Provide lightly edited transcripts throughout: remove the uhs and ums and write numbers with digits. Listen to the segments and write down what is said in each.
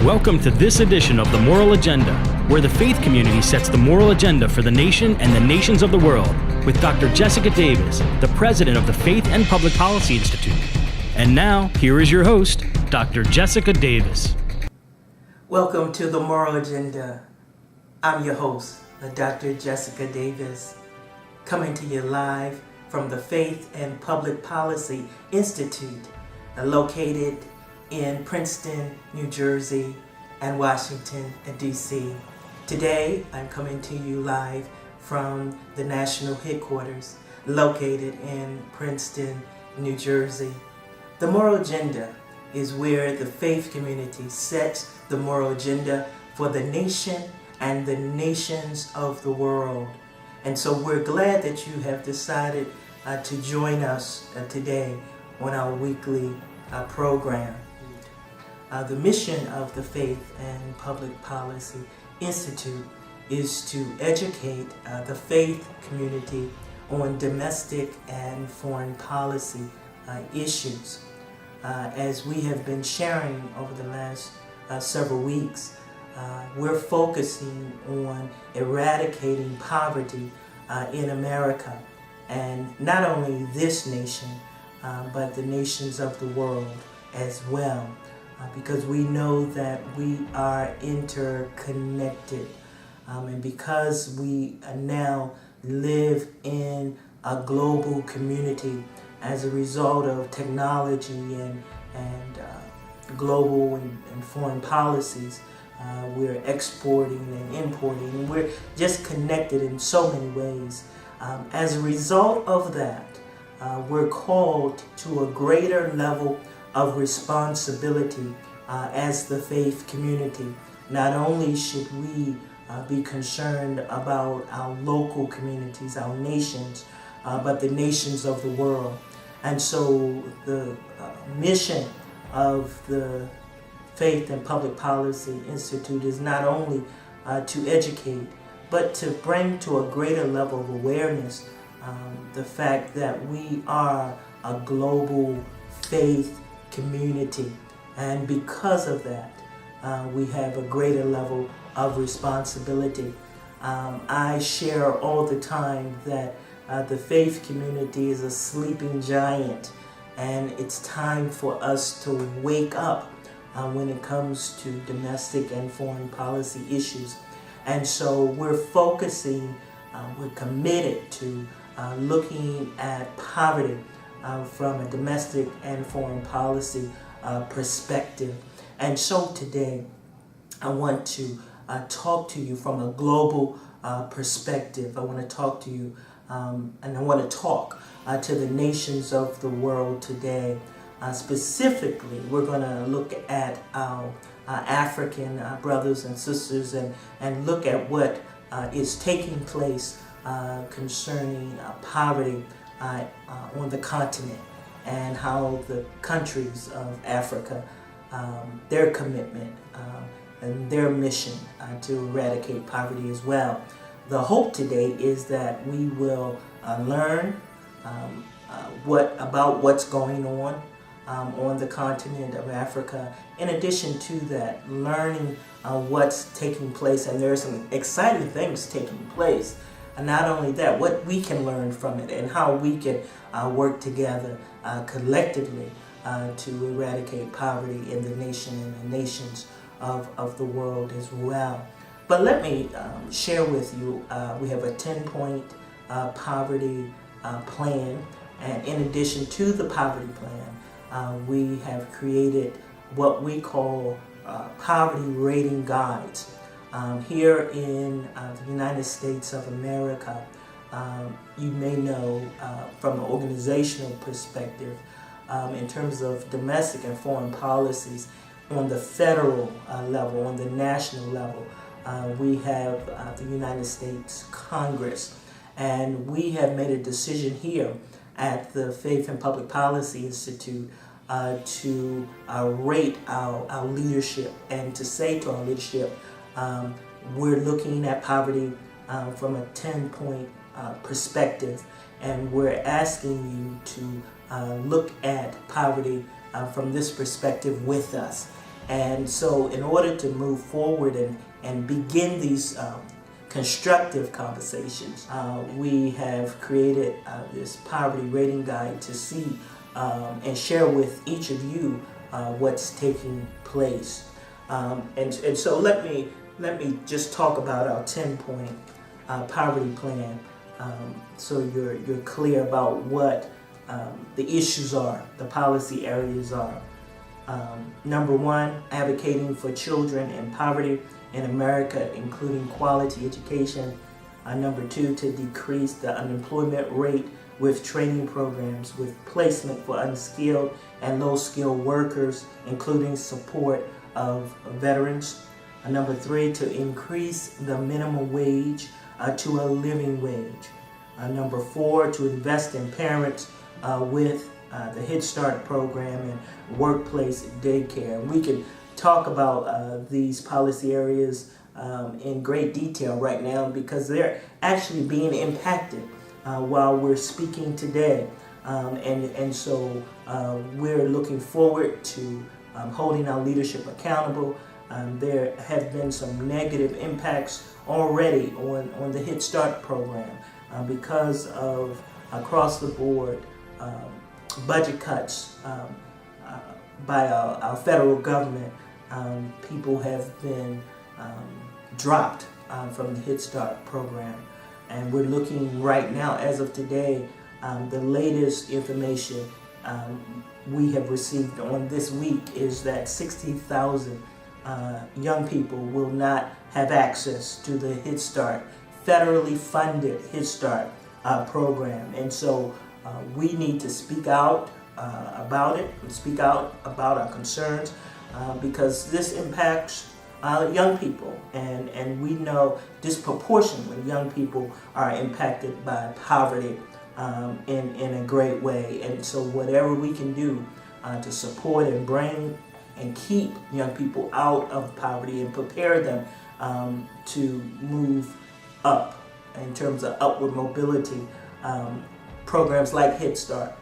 Welcome to this edition of The Moral Agenda, where the faith community sets the moral agenda for the nation and the nations of the world, with Dr. Jessica Davis, the president of the Faith and Public Policy Institute. And now, here is your host, Dr. Jessica Davis. Welcome to The Moral Agenda. I'm your host, Dr. Jessica Davis, coming to you live from the Faith and Public Policy Institute, located in Princeton, New Jersey, and Washington, D.C. Today, I'm coming to you live from the national headquarters, located in Princeton, New Jersey. The Moral Agenda is where the faith community sets the moral agenda for the nation and the nations of the world. And so we're glad that you have decided to join us today on our weekly program. The mission of the Faith and Public Policy Institute is to educate the faith community on domestic and foreign policy issues. As we have been sharing over the last several weeks, we're focusing on eradicating poverty in America, and not only this nation, but the nations of the world as well. Because we know that we are interconnected, and because we now live in a global community as a result of technology and global and foreign policies, we're exporting and importing, and we're just connected in so many ways. As a result of that, we're called to a greater level of responsibility as the faith community. Not only should we be concerned about our local communities, our nations, but the nations of the world. And so the mission of the Faith and Public Policy Institute is not only to educate, but to bring to a greater level of awareness the fact that we are a global faith community, and because of that, we have a greater level of responsibility. I share all the time that the faith community is a sleeping giant, and it's time for us to wake up when it comes to domestic and foreign policy issues. And so we're focusing, we're committed to looking at poverty from a domestic and foreign policy perspective. And so today, I want to talk to you from a global perspective. I want to talk to you, and I want to talk to the nations of the world today. Specifically, we're going to look at our African brothers and sisters and look at what is taking place concerning poverty on the continent, and how the countries of Africa, their commitment and their mission to eradicate poverty as well. The hope today is that we will learn about what's going on the continent of Africa. In addition to that, learning what's taking place, and there are some exciting things taking place. And not only that, what we can learn from it and how we can work together collectively to eradicate poverty in the nation and the nations of the world as well. But let me share with you, we have a 10-point poverty plan, and in addition to the poverty plan, we have created what we call poverty rating guides. Here in the United States of America, you may know from an organizational perspective, in terms of domestic and foreign policies, on the federal level, on the national level, we have the United States Congress, and we have made a decision here at the Faith and Public Policy Institute to rate our leadership, and to say to our leadership, we're looking at poverty from a 10-point perspective, and we're asking you to look at poverty from this perspective with us. And so in order to move forward and begin these constructive conversations, we have created this poverty rating guide to see and share with each of you what's taking place. And so let me just talk about our 10-point poverty plan, so you're clear about what the issues are, the policy areas are. Number one, advocating for children in poverty in America, including quality education. Number two, to decrease the unemployment rate with training programs, with placement for unskilled and low-skilled workers, including support of veterans. Number three, to increase the minimum wage to a living wage. Number four, to invest in parents with the Head Start program and workplace daycare. We can talk about these policy areas in great detail right now because they're actually being impacted while we're speaking today. And so we're looking forward to holding our leadership accountable. There have been some negative impacts already on the Head Start program because of across the board budget cuts by our federal government. People have been dropped from the Head Start program. And we're looking right now, as of today, the latest information we have received on this week is that 60,000 young people will not have access to the Head Start, federally funded Head Start program. And so we need to speak out about it, and speak out about our concerns, because this impacts young people, and we know disproportionately young people are impacted by poverty in a great way. And so whatever we can do to support and bring and keep young people out of poverty and prepare them to move up in terms of upward mobility, programs like Head Start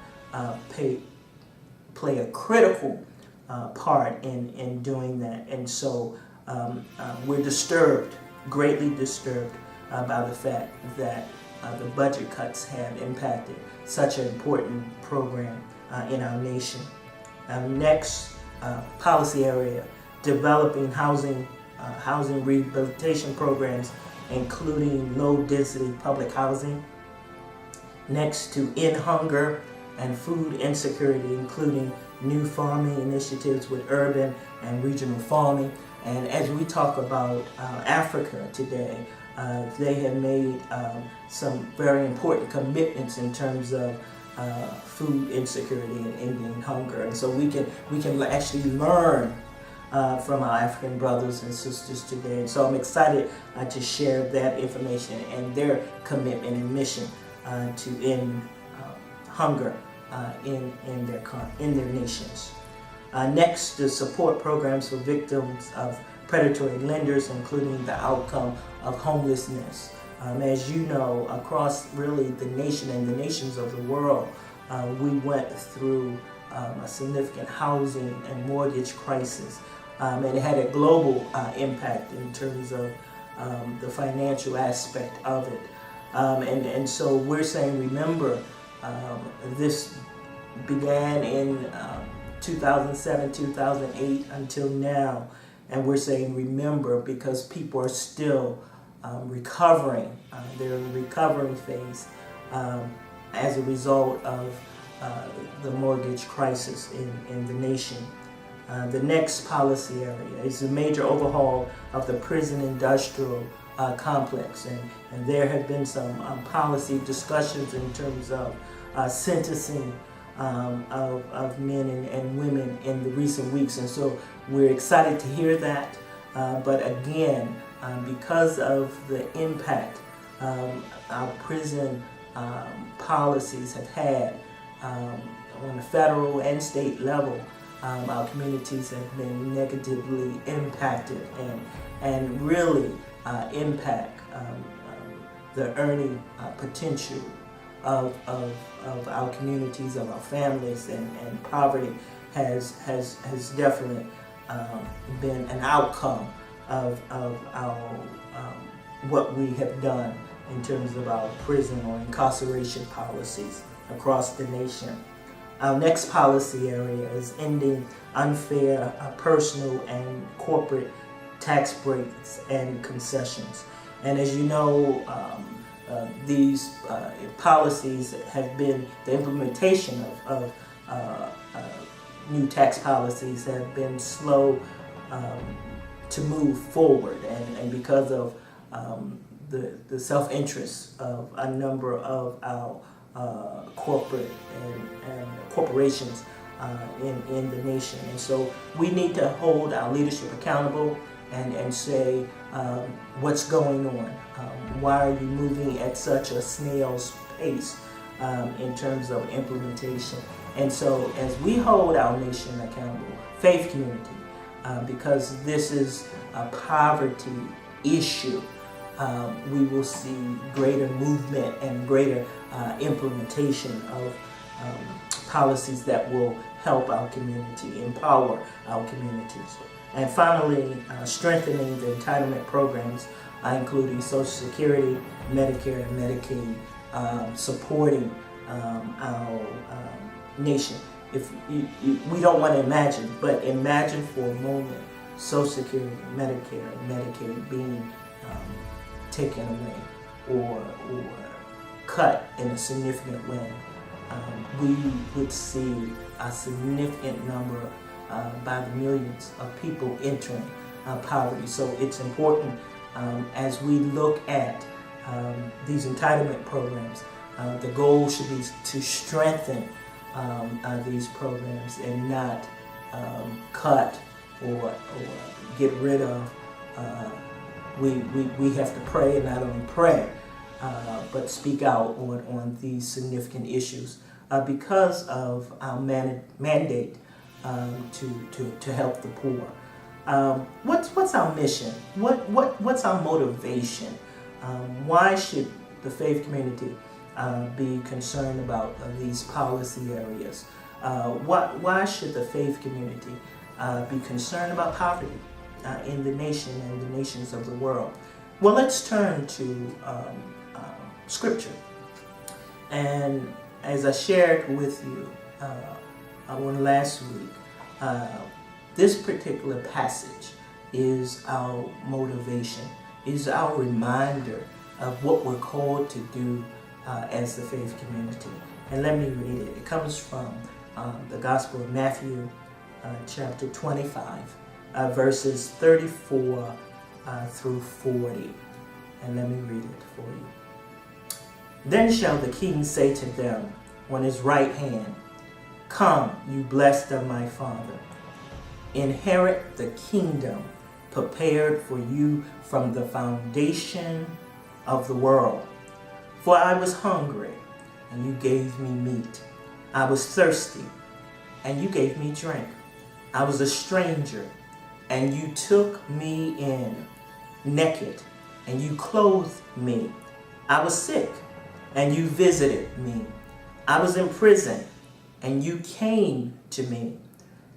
play a critical part in doing that. And so we're disturbed, greatly disturbed by the fact that the budget cuts have impacted such an important program in our nation. Next policy area, developing housing rehabilitation programs, including low-density public housing. Next, to end hunger and food insecurity, including new farming initiatives with urban and regional farming. And as we talk about Africa today, they have made some very important commitments in terms of food insecurity and ending hunger. And so we can actually learn from our African brothers and sisters today. And so I'm excited to share that information and their commitment and mission to end hunger in their nations. Next, the support programs for victims of predatory lenders, including the outcome of homelessness. As you know, across really the nation and the nations of the world, we went through a significant housing and mortgage crisis. And it had a global impact in terms of the financial aspect of it. And so we're saying, remember, this began in 2007, 2008 until now. And we're saying remember because people are still recovering. They're in the recovering phase as a result of the mortgage crisis in the nation. The next policy area is a major overhaul of the prison industrial complex. And there have been some policy discussions in terms of sentencing of men and women in the recent weeks. And so we're excited to hear that. But again, because of the impact our prison policies have had on the federal and state level, our communities have been negatively impacted and really impact the earning potential of our communities, of our families, and poverty has definitely been an outcome of our what we have done in terms of our prison or incarceration policies across the nation. Our next policy area is ending unfair personal and corporate tax breaks and concessions. And as you know, these policies have been, the implementation of new tax policies have been slow to move forward, and because of the self-interest of a number of our corporate and corporations in the nation. And so we need to hold our leadership accountable and say, what's going on? Why are you moving at such a snail's pace in terms of implementation? And so as we hold our nation accountable, faith community, because this is a poverty issue, we will see greater movement and greater implementation of policies that will help our community, empower our communities. And finally, strengthening the entitlement programs, including Social Security, Medicare, and Medicaid, supporting our nation. If we don't want to imagine, but imagine for a moment Social Security, Medicare, and Medicaid being taken away or cut in a significant way. We would see a significant number by the millions of people entering poverty. So it's important as we look at these entitlement programs, the goal should be to strengthen these programs and not cut or get rid of. We have to pray, and not only pray, but speak out on these significant issues because of our mandate to help the poor. What's our mission? What's our motivation? Why should the faith community be concerned about these policy areas? Why should the faith community be concerned about poverty in the nation and the nations of the world? Well, let's turn to Scripture. And as I shared with you on last week, this particular passage is our motivation, is our reminder of what we're called to do as the faith community. And let me read it. It comes from the Gospel of Matthew, chapter 25, verses 34 through 40. And let me read it for you. Then shall the king say to them on his right hand, Come, you blessed of my Father, inherit the kingdom prepared for you from the foundation of the world. For I was hungry, and you gave me meat. I was thirsty, and you gave me drink. I was a stranger, and you took me in. Naked, and you clothed me. I was sick, and you visited me. I was in prison, and you came to me.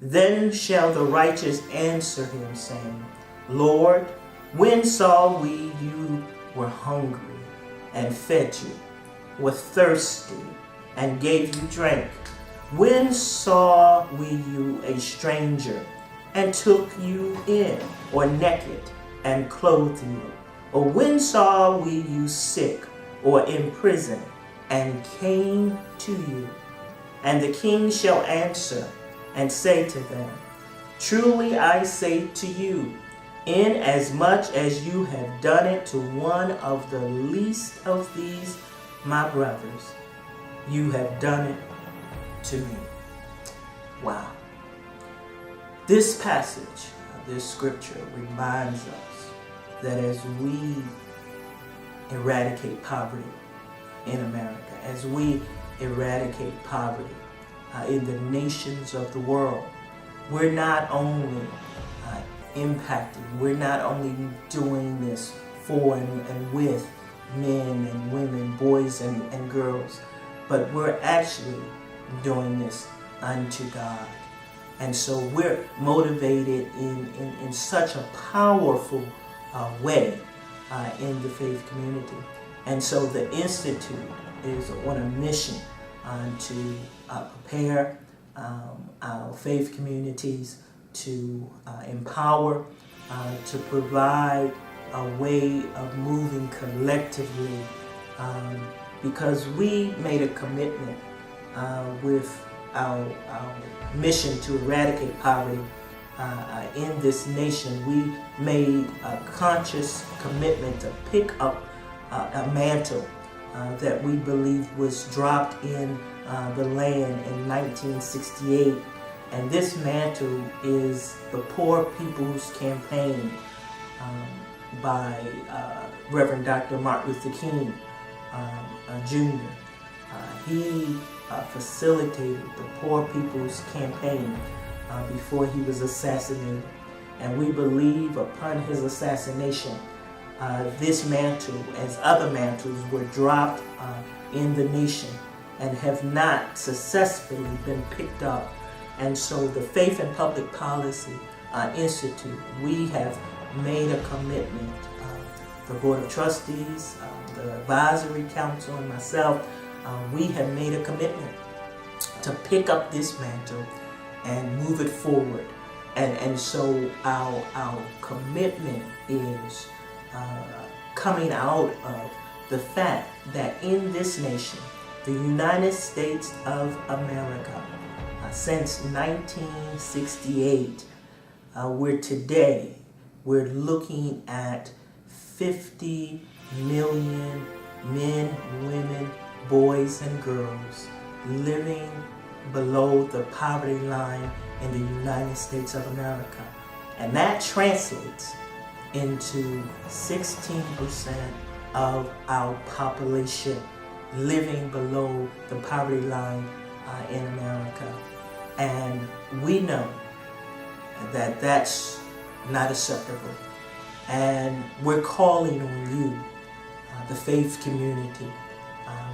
Then shall the righteous answer him, saying, Lord, when saw we you were hungry, and fed you, were thirsty, and gave you drink? When saw we you a stranger, and took you in, or naked, and clothed you? Or when saw we you sick, or in prison, and came to you? And the king shall answer and say to them, Truly I say to you, inasmuch as you have done it to one of the least of these my brothers, you have done it to me. Wow. This passage, this scripture reminds us that as we eradicate poverty in America, as we eradicate poverty in the nations of the world, we're not only impacting, we're not only doing this for and with men and women, boys and girls, but we're actually doing this unto God. And so we're motivated in such a powerful way in the faith community. And so the Institute is on a mission to prepare our faith communities, to empower, to provide a way of moving collectively, because we made a commitment with our mission to eradicate poverty in this nation. We made a conscious commitment to pick up a mantle that we believe was dropped in the land in 1968. And this mantle is the Poor People's Campaign by Reverend Dr. Martin Luther King Jr. He facilitated the Poor People's Campaign before he was assassinated. And we believe upon his assassination, this mantle, as other mantles, were dropped in the nation and have not successfully been picked up. And so the Faith and Public Policy Institute, we have made a commitment, the Board of Trustees, the Advisory Council, and myself, we have made a commitment to pick up this mantle and move it forward. And so our commitment is coming out of the fact that in this nation, the United States of America, since 1968, we're looking at 50 million men, women, boys, and girls living below the poverty line in the United States of America. And that translates into 16% of our population living below the poverty line in America. And we know that that's not acceptable. And we're calling on you, the faith community.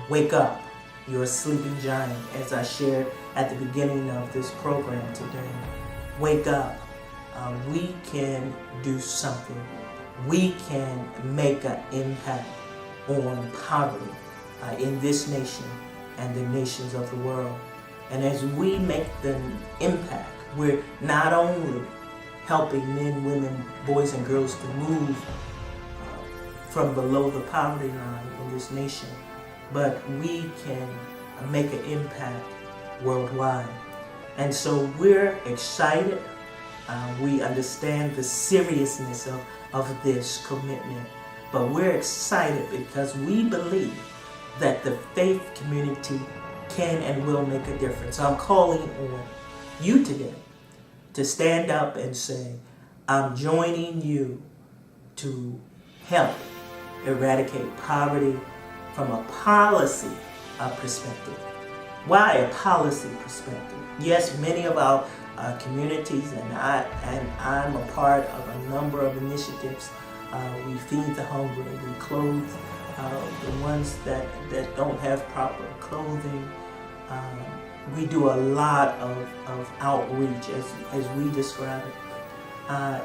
Wake up, you're a sleeping giant, as I shared at the beginning of this program today. Wake up. We can do something. We can make an impact on poverty in this nation and the nations of the world. And as we make the impact, we're not only helping men, women, boys, and girls to move from below the poverty line in this nation, but we can make an impact worldwide. And so we're excited. We understand the seriousness of this commitment, but we're excited because we believe that the faith community can and will make a difference. I'm calling on you today to stand up and say, I'm joining you to help eradicate poverty from a policy perspective. Why a policy perspective? Yes, many of our communities, and I'm a part of a number of initiatives. We feed the hungry, we clothe the ones that don't have proper clothing. We do a lot of outreach, as we describe it,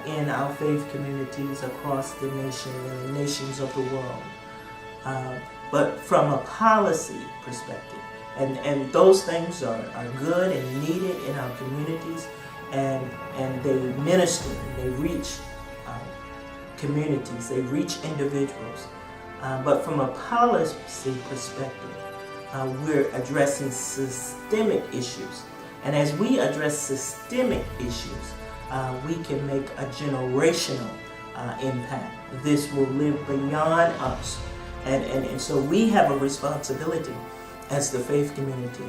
in our faith communities across the nation and the nations of the world. But from a policy perspective, and those things are good and needed in our communities, and they minister, they reach communities, they reach individuals. But from a policy perspective, we're addressing systemic issues. And as we address systemic issues, we can make a generational impact. This will live beyond us. And so we have a responsibility as the faith community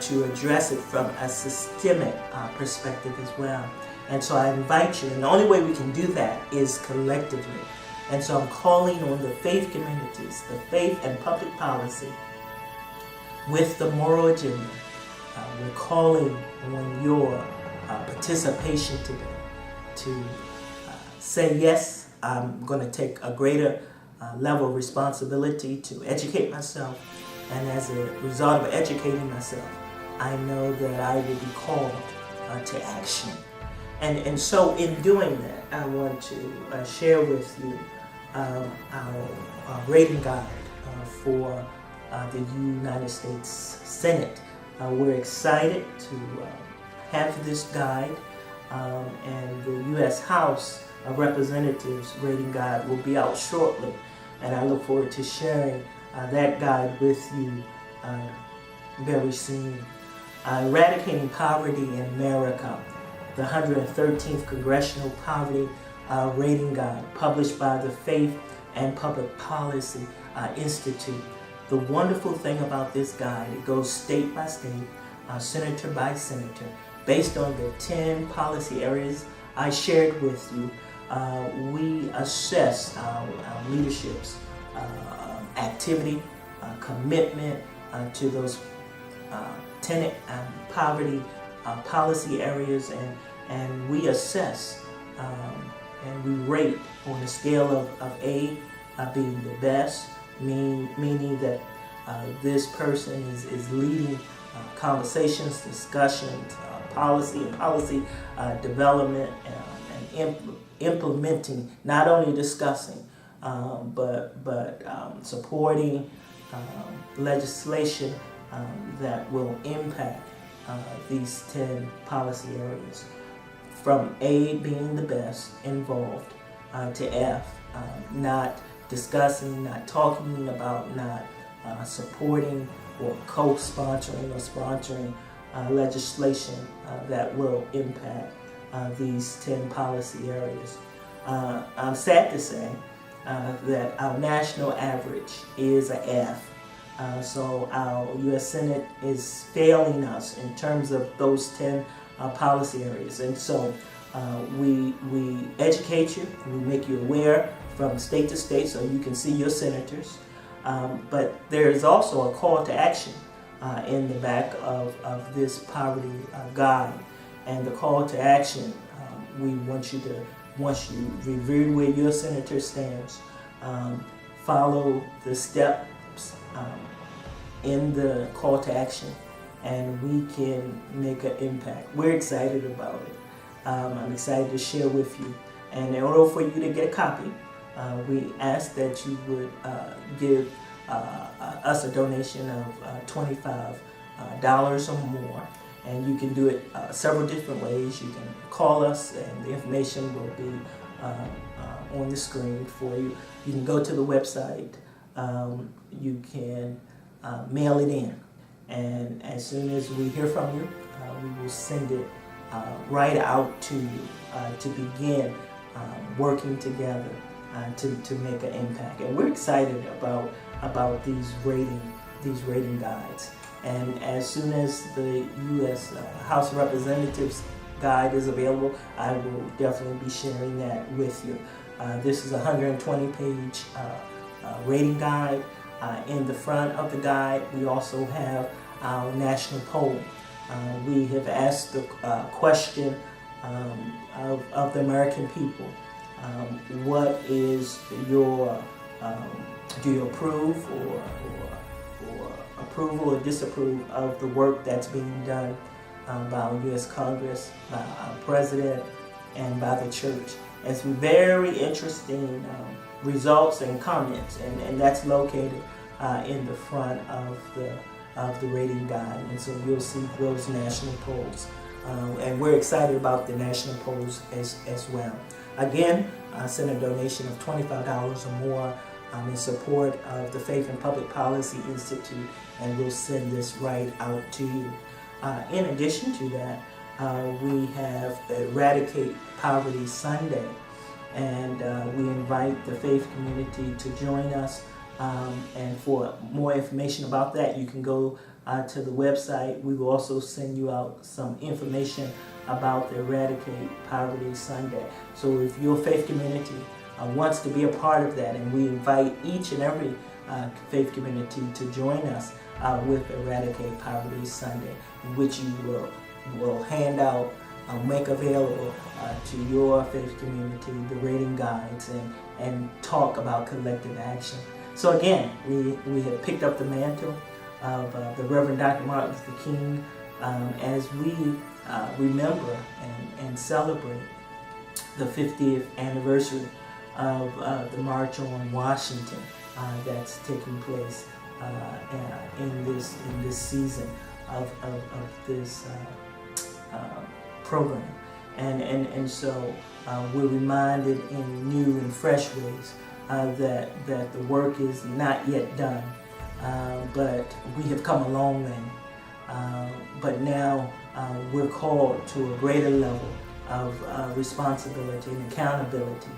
to address it from a systemic perspective as well. And so I invite you, and the only way we can do that is collectively. And so I'm calling on the faith communities, the faith and public policy, with the moral agenda. We're calling on your participation today to say, yes, I'm going to take a greater level of responsibility to educate myself. And as a result of educating myself, I know that I will be called to action. And so in doing that, I want to share with you our rating guide for the United States Senate. We're excited to have this guide, and the U.S. House of Representatives rating guide will be out shortly, and I look forward to sharing that guide with you very soon. Eradicating Poverty in America, the 113th Congressional Poverty Rating Guide, published by the Faith and Public Policy Institute. The wonderful thing about this guide, it goes state by state, senator by senator, based on the 10 policy areas I shared with you. We assess our leadership's activity, commitment to those 10 poverty policy areas, and we assess and we rate on a scale of A being the best, meaning that this person is leading conversations, discussions, policy development, and implementing, not only discussing, but supporting legislation that will impact these 10 policy areas, from A being the best involved to F, not discussing, not talking about, not supporting or co-sponsoring or sponsoring legislation that will impact these 10 policy areas. I'm sad to say that our national average is an F. So our U.S. Senate is failing us in terms of those 10 policy areas. And so we educate you, we make you aware from state to state so you can see your senators. But there is also a call to action in the back of this poverty guide. And the call to action, we want you to, once you review where your senator stands, follow the steps in the call to action, and we can make an impact. We're excited about it. I'm excited to share with you. And in order for you to get a copy, we ask that you would give us a donation of $25 or more. And you can do it several different ways. You can call us, and the information will be on the screen for you. You can go to the website. You can mail it in. And as soon as we hear from you, we will send it right out to you to begin working together to make an impact. And we're excited about these rating guides. And as soon as the U.S. House of Representatives guide is available, I will definitely be sharing that with you. This is a 120-page rating guide. In the front of the guide, we also have our national poll. We have asked the question of the American people. What is your, do you approve or approval or disapprove of the work that's being done by our U.S. Congress, by our President, and by the church? It's very interesting results and comments, and that's located in the front of the rating guide. And so you'll see those national polls. And we're excited about the national polls as well. Again, send a donation of $25 or more in support of the Faith and Public Policy Institute, and we'll send this right out to you. In addition to that, we have Eradicate Poverty Sunday, and we invite the faith community to join us. And for more information about that, you can go to the website. We will also send you out some information about the Eradicate Poverty Sunday. So if your faith community wants to be a part of that, and we invite each and every faith community to join us with Eradicate Poverty Sunday, in which you will hand out, make available to your faith community the rating guides and talk about collective action. So again, we have picked up the mantle of the Reverend Dr. Martin Luther King as we remember and celebrate the 50th anniversary of the March on Washington that's taking place in this season of this program. And so we're reminded in new and fresh ways that the work is not yet done, but we have come a long way. But now we're called to a greater level of responsibility and accountability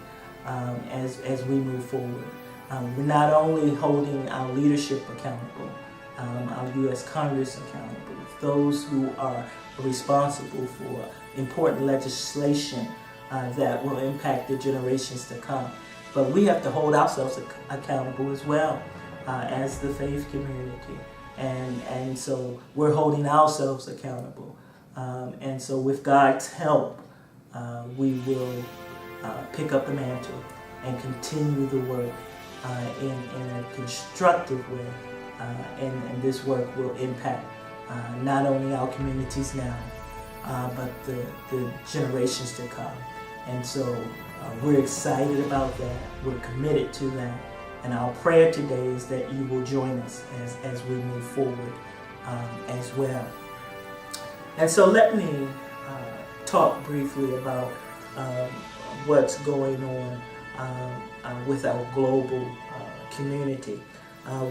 as we move forward. We're not only holding our leadership accountable, our U.S. Congress accountable, those who are responsible for important legislation that will impact the generations to come. But we have to hold ourselves accountable as well as the faith community. And so we're holding ourselves accountable. And so with God's help, we will pick up the mantle and continue the work in a constructive way. And this work will impact not only our communities now, but the generations to come. And so we're excited about that. We're committed to that. And our prayer today is that you will join us as we move forward as well. And so let me talk briefly about what's going on with our global community,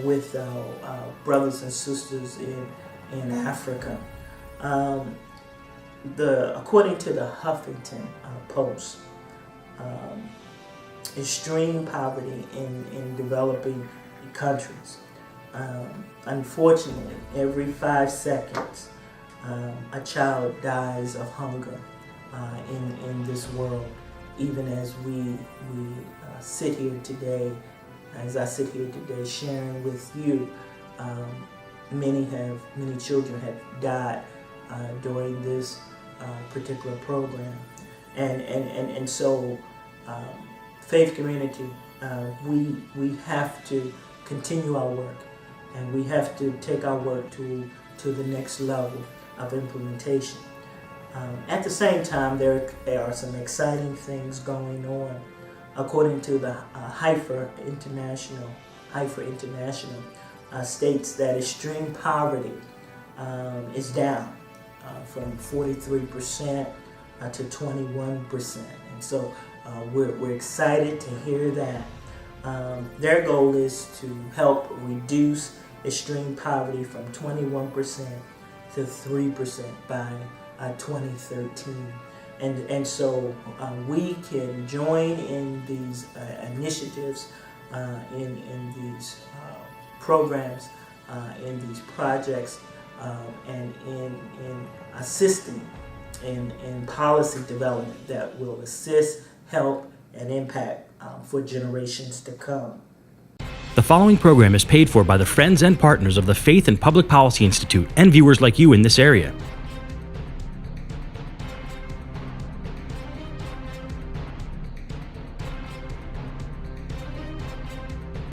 with our brothers and sisters in Africa. According to the Huffington Post, extreme poverty in developing countries. Unfortunately, every 5 seconds, a child dies of hunger in this world. Even as we sit here today, as I sit here today sharing with you, many children have died during this particular program, and so faith community, we have to continue our work, and we have to take our work to the next level of implementation. At the same time, there are some exciting things going on. According to the Haifa International states that extreme poverty is down from 43% to 21%. And so we're excited to hear that. Their goal is to help reduce extreme poverty from 21% to 3% by 2013. And so we can join in these initiatives, in these programs, in these projects, and in assisting in policy development that will assist, help, and impact for generations to come. The following program is paid for by the friends and partners of the Faith and Public Policy Institute and viewers like you in this area.